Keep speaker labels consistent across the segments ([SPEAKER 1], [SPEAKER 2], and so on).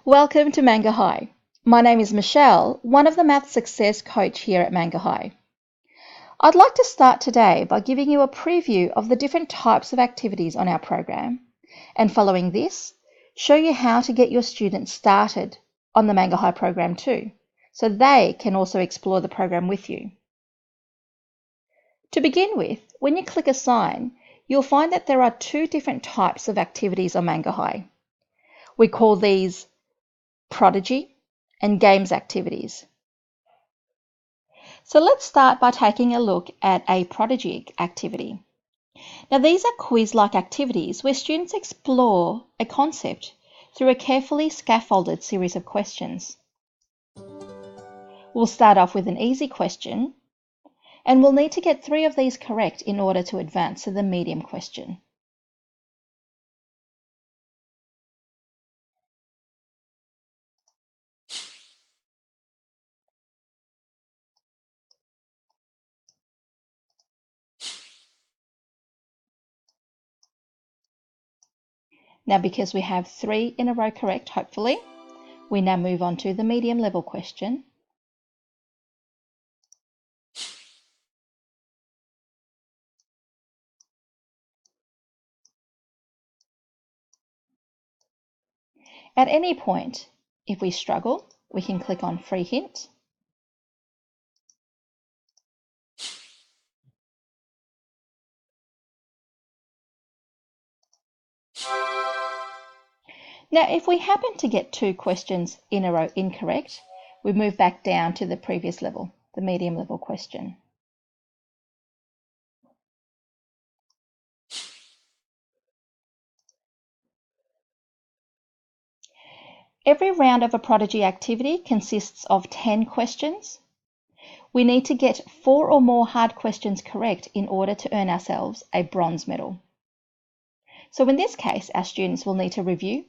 [SPEAKER 1] Welcome to Mangahigh. My name is Michelle, one of the Math Success Coach here at Mangahigh. I'd like to start today by giving you a preview of the different types of activities on our program, and following this, show you how to get your students started on the Mangahigh program too, so they can also explore the program with you. To begin with, when you click Assign, you'll find that there are two different types of activities on Mangahigh. We call these Prodigy and Games activities. So let's start by taking a look at a Prodigy activity. Now these are quiz-like activities where students explore a concept through a carefully scaffolded series of questions. We'll start off with an easy question, and we'll need to get 3 of these correct in order to advance to the medium question. Now because we have 3 in a row correct, hopefully, we now move on to the medium level question. At any point, if we struggle, we can click on Free Hint. Now, if we happen to get 2 questions in a row incorrect, we move back down to the previous level, the medium level question. Every round of a Prodigy activity consists of 10 questions. We need to get 4 or more hard questions correct in order to earn ourselves a bronze medal. So in this case, our students will need to review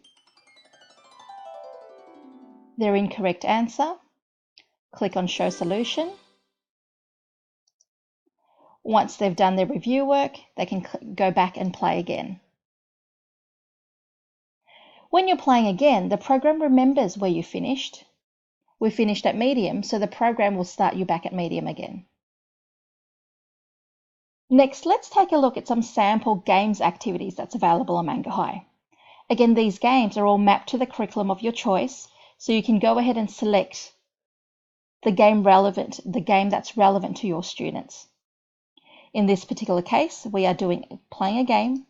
[SPEAKER 1] their incorrect answer, click on Show Solution. Once they've done their review work, they can go back and play again. When you're playing again, the program remembers where you finished. We finished at medium, so the program will start you back at medium again. Next, let's take a look at some sample games activities that's available on Mangahigh. Again, these games are all mapped to the curriculum of your choice, so you can go ahead and select the game that's relevant to your students. In this particular case, we are playing a game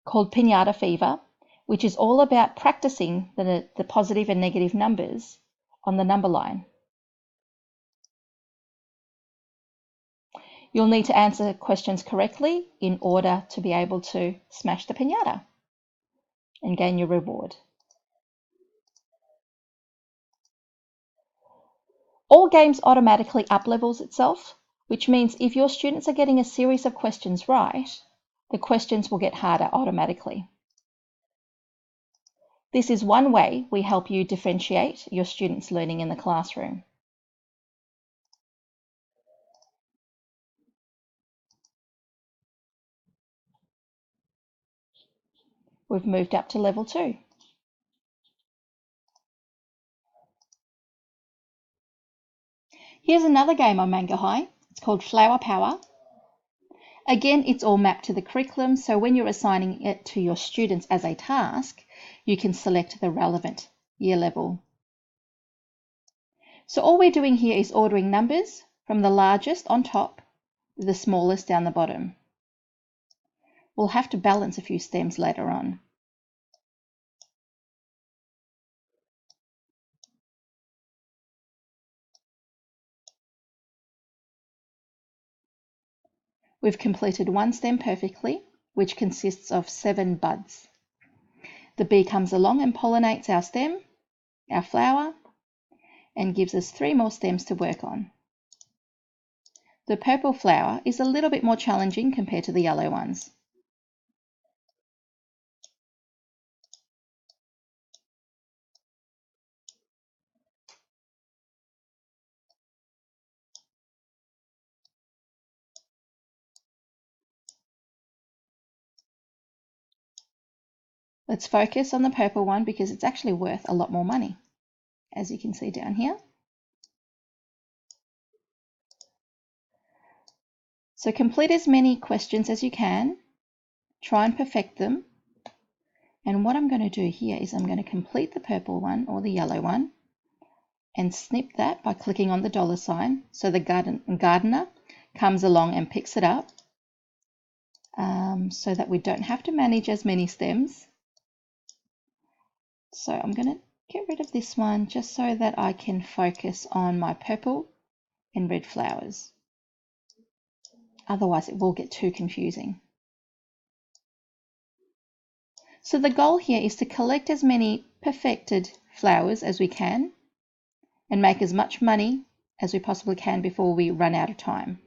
[SPEAKER 1] called Pinata Fever, which is all about practicing the positive and negative numbers on the number line. You'll need to answer questions correctly in order to be able to smash the pinata and gain your reward. All games automatically up-levels itself, which means if your students are getting a series of questions right, the questions will get harder automatically. This is one way we help you differentiate your students' learning in the classroom. We've moved up to level 2. Here's another game on Mangahigh. It's called Flower Power. Again, it's all mapped to the curriculum, so when you're assigning it to your students as a task, you can select the relevant year level. So all we're doing here is ordering numbers from the largest on top to the smallest down the bottom. We'll have to balance a few stems later on. We've completed one stem perfectly, which consists of 7 buds. The bee comes along and pollinates our stem, our flower, and gives us 3 more stems to work on. The purple flower is a little bit more challenging compared to the yellow ones. Let's focus on the purple one because it's actually worth a lot more money, as you can see down here. So complete as many questions as you can, try and perfect them. And what I'm going to do here is I'm going to complete the purple one or the yellow one and snip that by clicking on the dollar sign so the gardener comes along and picks it up, so that we don't have to manage as many stems. So I'm going to get rid of this one just so that I can focus on my purple and red flowers. Otherwise it will get too confusing. So the goal here is to collect as many perfected flowers as we can and make as much money as we possibly can before we run out of time.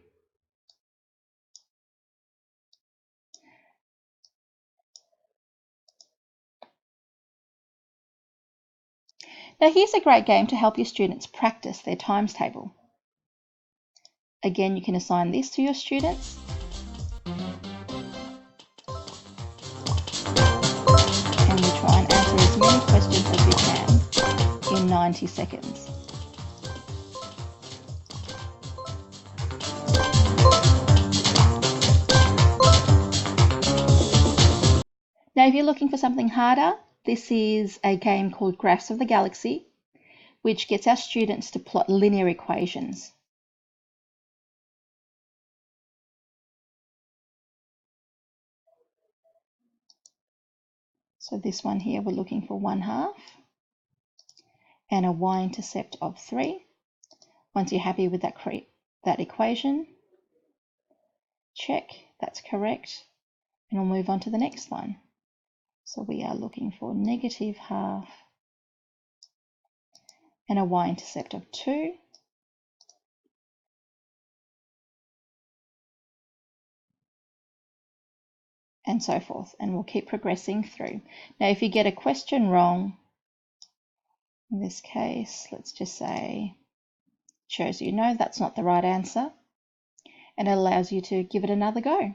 [SPEAKER 1] Now here's a great game to help your students practice their times table. Again, you can assign this to your students. And we try and answer as many questions as we can in 90 seconds. Now, if you're looking for something harder, this is a game called Graphs of the Galaxy, which gets our students to plot linear equations. So this one here, we're looking for 1/2 and a y-intercept of 3. Once you're happy with that equation, check, that's correct, and we'll move on to the next one. So we are looking for -1/2 and a y-intercept of 2. And so forth, and we'll keep progressing through. Now, if you get a question wrong, in this case, let's just say, shows you no, that's not the right answer, and it allows you to give it another go.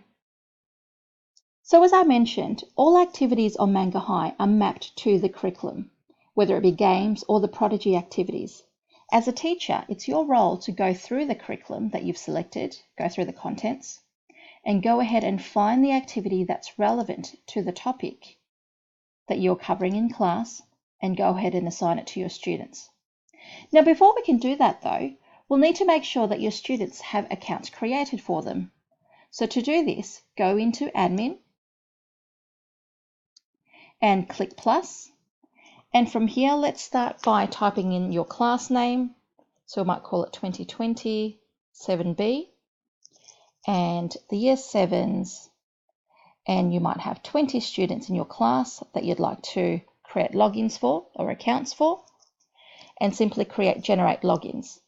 [SPEAKER 1] So as I mentioned, all activities on Mangahigh are mapped to the curriculum, whether it be games or the Prodigy Activities. As a teacher, it's your role to go through the curriculum that you've selected, go through the contents, and go ahead and find the activity that's relevant to the topic that you're covering in class and go ahead and assign it to your students. Now, before we can do that though, we'll need to make sure that your students have accounts created for them. So to do this, go into Admin and click plus. And from here, let's start by typing in your class name. So we might call it 2020 7B and the year 7s. And you might have 20 students in your class that you'd like to create logins for or accounts for, and simply generate logins.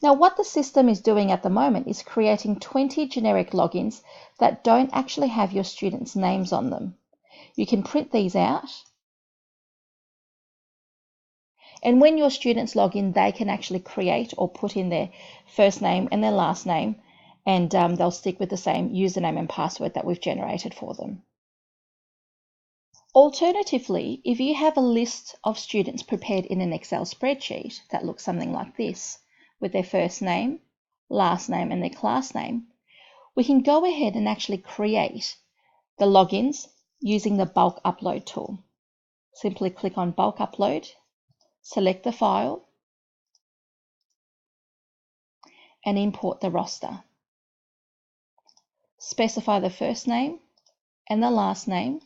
[SPEAKER 1] Now, what the system is doing at the moment is creating 20 generic logins that don't actually have your students' names on them. You can print these out, and when your students log in, they can actually create or put in their first name and their last name, and they'll stick with the same username and password that we've generated for them. Alternatively, if you have a list of students prepared in an Excel spreadsheet that looks something like this, with their first name, last name, and their class name, we can go ahead and actually create the logins using the bulk upload tool. Simply click on bulk upload, select the file, and import the roster. Specify the first name and the last name,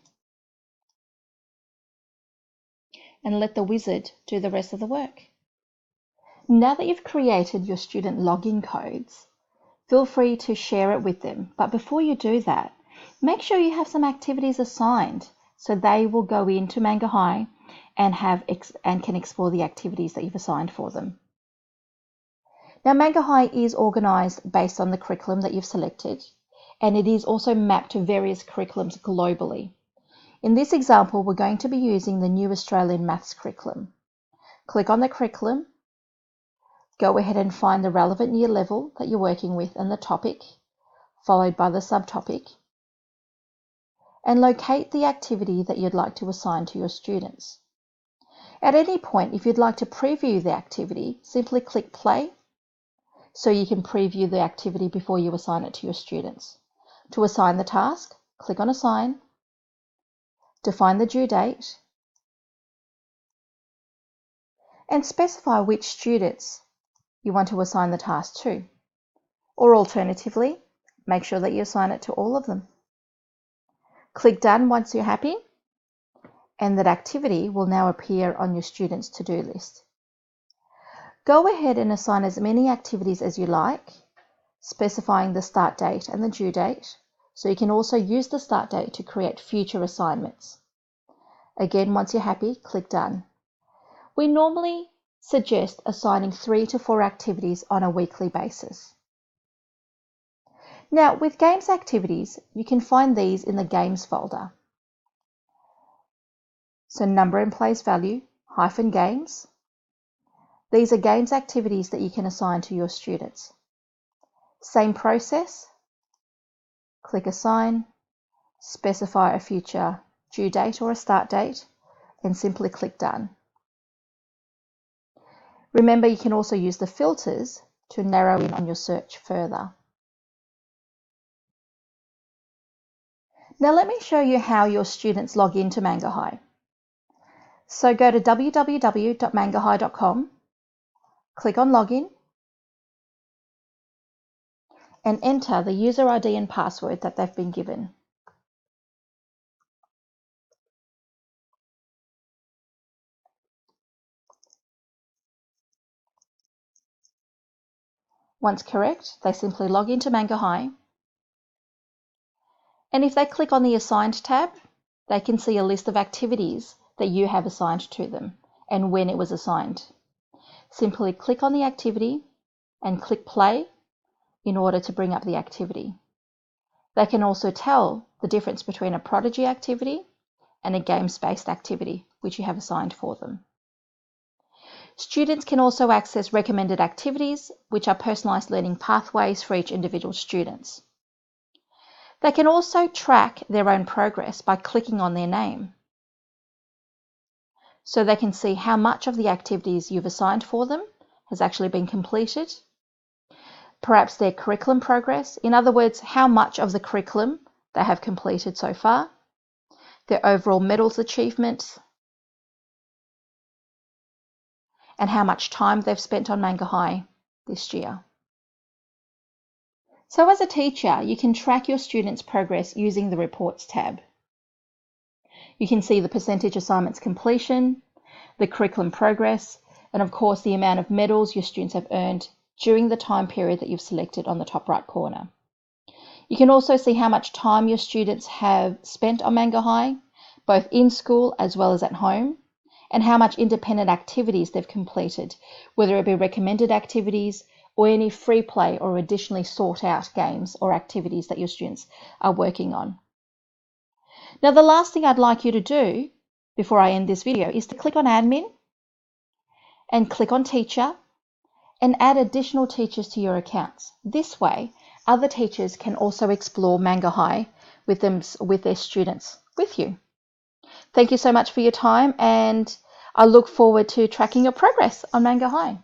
[SPEAKER 1] and let the wizard do the rest of the work. Now that you've created your student login codes, feel free to share it with them. But before you do that, make sure you have some activities assigned so they will go into Mangahigh and can explore the activities that you've assigned for them. Now, Mangahigh is organised based on the curriculum that you've selected, and it is also mapped to various curriculums globally. In this example, we're going to be using the New Australian Maths curriculum. Click on the curriculum, go ahead and find the relevant year level that you're working with and the topic, followed by the subtopic, and locate the activity that you'd like to assign to your students. At any point, if you'd like to preview the activity, simply click play so you can preview the activity before you assign it to your students. To assign the task, click on Assign, define the due date, and specify which students you want to assign the task to. Or alternatively, make sure that you assign it to all of them. Click Done once you're happy, and that activity will now appear on your students' to-do list. Go ahead and assign as many activities as you like, specifying the start date and the due date, so you can also use the start date to create future assignments. Again, once you're happy, click Done. We normally suggest assigning 3 to 4 activities on a weekly basis. Now, with Games Activities, you can find these in the Games folder. So number and place value, -games. These are games activities that you can assign to your students. Same process, click Assign, specify a future due date or a start date, and simply click Done. Remember, you can also use the filters to narrow in on your search further. Now let me show you how your students log into Mangahigh. So go to www.mangahigh.com, click on Login, and enter the user ID and password that they've been given. Once correct, they simply log into Mangahigh, and if they click on the Assigned tab, they can see a list of activities that you have assigned to them and when it was assigned. Simply click on the activity and click Play in order to bring up the activity. They can also tell the difference between a Prodigy activity and a games-based activity, which you have assigned for them. Students can also access recommended activities, which are personalised learning pathways for each individual student. They can also track their own progress by clicking on their name. So they can see how much of the activities you've assigned for them has actually been completed, perhaps their curriculum progress, in other words, how much of the curriculum they have completed so far, their overall medals achievements, and how much time they've spent on Mangahigh this year. So as a teacher, you can track your students' progress using the Reports tab. You can see the percentage assignments completion, the curriculum progress, and of course the amount of medals your students have earned during the time period that you've selected on the top right corner. You can also see how much time your students have spent on Mangahigh, both in school as well as at home, and how much independent activities they've completed, whether it be recommended activities or any free play or additionally sought out games or activities that your students are working on. Now, the last thing I'd like you to do before I end this video is to click on Admin and click on Teacher and add additional teachers to your accounts. This way, other teachers can also explore Mangahigh with their students with you. Thank you so much for your time, and I look forward to tracking your progress on Mangahigh.